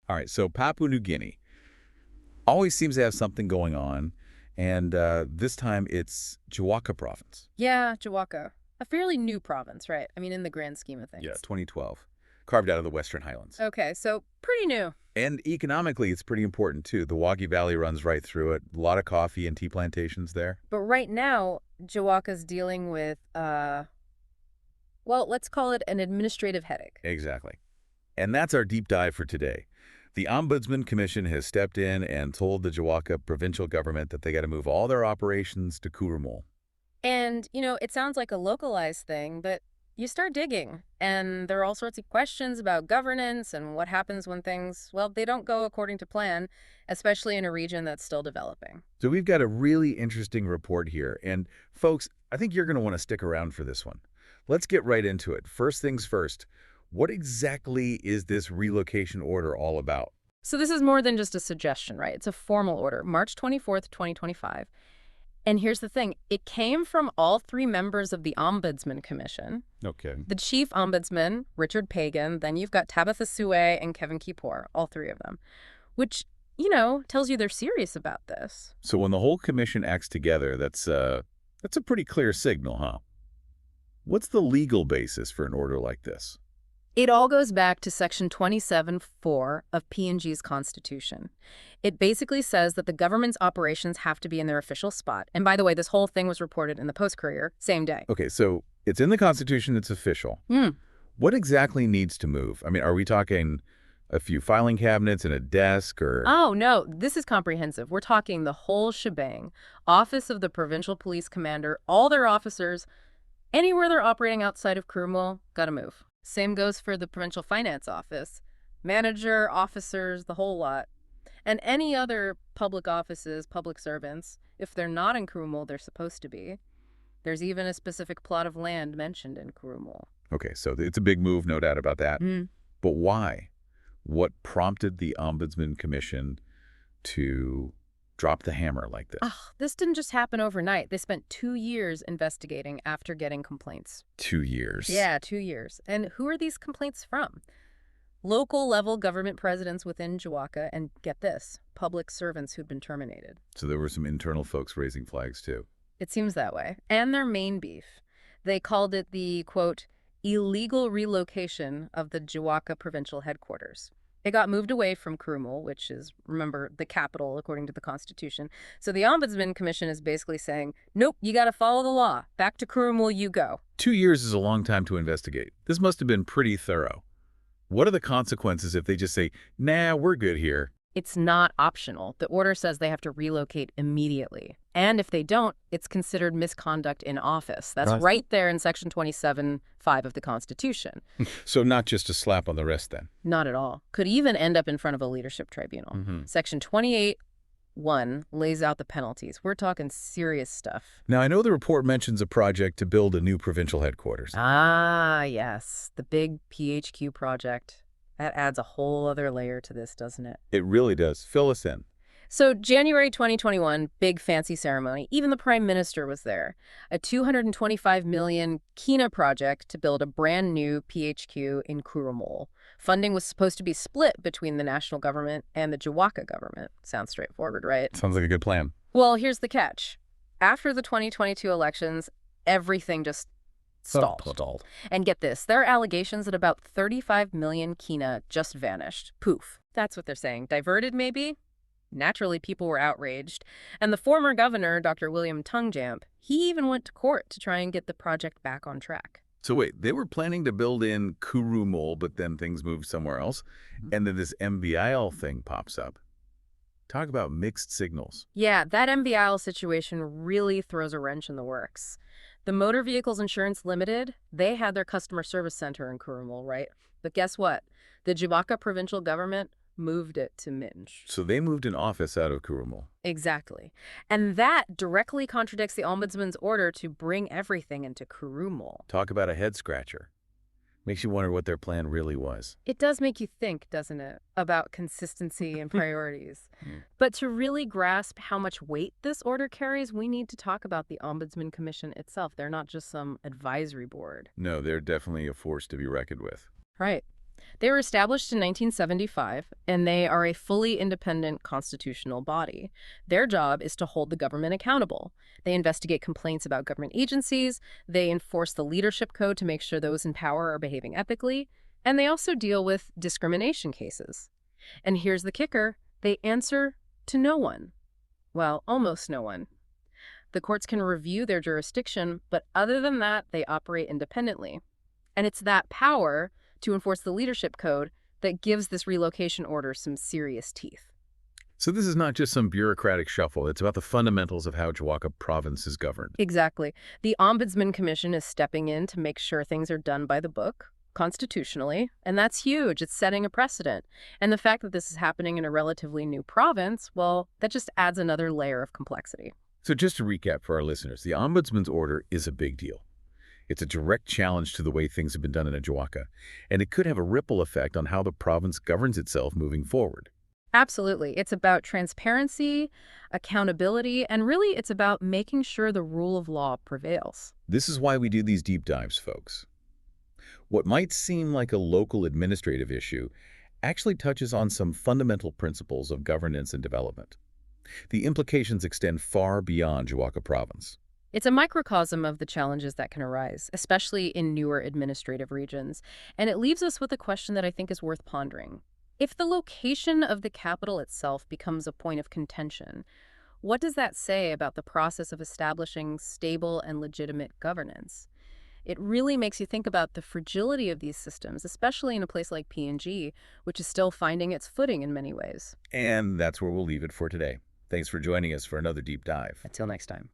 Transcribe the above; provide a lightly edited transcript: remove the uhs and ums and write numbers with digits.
All right, so Papua New Guinea always seems to have something going on, and this time it's Jiwaka province. Yeah, jiwaka. A fairly new province, right? I mean, in the grand scheme of Yeah, things. 2012, carved out of the Western Highlands. Okay, so pretty new. And economically, it's pretty important, too. The Wagi Valley runs right through it. A lot of coffee and tea plantations there. But right now, jiwaka's dealing with, well, let's call it an administrative headache. Exactly. And that's our deep dive for today. The Ombudsman Commission has stepped in and told the Jiwaka provincial government that they got to move all their operations to Kurumul. And, it sounds like a localized thing, but you start digging, and there are all sorts of questions about governance and what happens when things, well, they don't go according to plan, especially in a region that's still developing. So we've got a really interesting report here. And folks, I think you're going to want to stick around for this one. Let's get right into it. First things first, what exactly is this relocation order all about? So this is more than just a suggestion, right? It's a formal order, March 24th, 2025. And here's the thing. It came from all three members of the Ombudsman Commission. Okay. The chief ombudsman, Richard Pagan, then you've got Tabitha Sue and Kevin Kippur, all three of them, which, tells you they're serious about this. So when the whole commission acts together, that's a pretty clear signal, huh? What's the legal basis for an order like this? It all goes back to Section 27(4) of PNG's Constitution. It basically says that the government's operations have to be in their official spot. And by the way, this whole thing was reported in the Post-Courier, same day. Okay, so it's in the Constitution, it's official. Hmm. What exactly needs to move? I mean, are we talking a few filing cabinets and a desk or... Oh, no, this is comprehensive. We're talking the whole shebang. Office of the Provincial Police Commander, all their officers, anywhere they're operating outside of Kurumul, gotta move. Same goes for the Provincial Finance Office. Manager, officers, the whole lot. And any other public offices, public servants, if they're not in Kurumul, they're supposed to be. There's even a specific plot of land mentioned in Kurumul. Okay, so it's a big move, no doubt about that. But why? What prompted the Ombudsman Commission to drop the hammer like this? This didn't just happen overnight. They spent 2 years investigating after getting complaints. 2 years? Yeah, 2 years. And who are these complaints from? Local level government presidents within jiwaka, and get this, public servants who'd been terminated. So there were some internal folks raising flags, too. It seems that way. And their main beef. They called it the, quote, illegal relocation of the jiwaka provincial headquarters. It got moved away from Kurumul, which is, remember, the capital according to the Constitution. So the Ombudsman Commission is basically saying, nope, you got to follow the law. Back to Kurumul you go. 2 years is a long time to investigate. This must have been pretty thorough. What are the consequences if they just say, nah, we're good here? It's not optional. The order says they have to relocate immediately. And if they don't, it's considered misconduct in office. That's right there in Section 27(5) of the Constitution. So not just a slap on the wrist, then? Not at all. Could even end up in front of a leadership tribunal. Section 28(1) lays out the penalties. We're talking serious stuff. Now, I know the report mentions a project to build a new provincial headquarters. Ah, yes. The big PHQ project. That adds a whole other layer to this, doesn't it? It really does. Fill us in. So January 2021, big fancy ceremony. Even the prime minister was there. A 225 million Kina project to build a brand new PHQ in Kurumul. Funding was supposed to be split between the national government and the jiwaka government. Sounds straightforward, right? Sounds like a good plan. Well, here's the catch. After the 2022 elections, everything just stalled. And get this, there are allegations that about 35 million Kina just vanished. Poof. That's what they're saying. Diverted, maybe? Naturally, people were outraged. And the former governor, Dr. William Tungjamp, he even went to court to try and get the project back on track. So wait, they were planning to build in Kurumul, but then things moved somewhere else, and then this MVIL thing pops up. Talk about mixed signals. Yeah, that MVIL situation really throws a wrench in the works. The Motor Vehicles Insurance Limited, they had their customer service center in Kurumul, right? But guess what? The jiwaka provincial government moved it to Minj. So they moved an office out of Kurumul. Exactly. And that directly contradicts the ombudsman's order to bring everything into Kurumul. Talk about a head-scratcher. Makes you wonder what their plan really was. It does make you think, doesn't it, about consistency and priorities. But to really grasp how much weight this order carries, we need to talk about the Ombudsman Commission itself. They're not just some advisory board. No, they're definitely a force to be reckoned with. Right. They were established in 1975, and they are a fully independent constitutional body. Their job is to hold the government accountable. They investigate complaints about government agencies, they enforce the leadership code to make sure those in power are behaving ethically, and they also deal with discrimination cases. And here's the kicker, they answer to no one. Well, almost no one. The courts can review their jurisdiction, but other than that, they operate independently. And it's that power to enforce the leadership code that gives this relocation order some serious teeth. So this is not just some bureaucratic shuffle. It's about the fundamentals of how Jiwaka province is governed. Exactly. The Ombudsman Commission is stepping in to make sure things are done by the book, constitutionally, and that's huge. It's setting a precedent. And the fact that this is happening in a relatively new province, well, that just adds another layer of complexity. So just to recap for our listeners, the Ombudsman's order is a big deal. It's a direct challenge to the way things have been done in a jiwaka, and it could have a ripple effect on how the province governs itself moving forward. Absolutely. It's about transparency, accountability, and really it's about making sure the rule of law prevails. This is why we do these deep dives, folks. What might seem like a local administrative issue actually touches on some fundamental principles of governance and development. The implications extend far beyond Jiwaka province. It's a microcosm of the challenges that can arise, especially in newer administrative regions. And it leaves us with a question that I think is worth pondering. If the location of the capital itself becomes a point of contention, what does that say about the process of establishing stable and legitimate governance? It really makes you think about the fragility of these systems, especially in a place like PNG, which is still finding its footing in many ways. And that's where we'll leave it for today. Thanks for joining us for another deep dive. Until next time.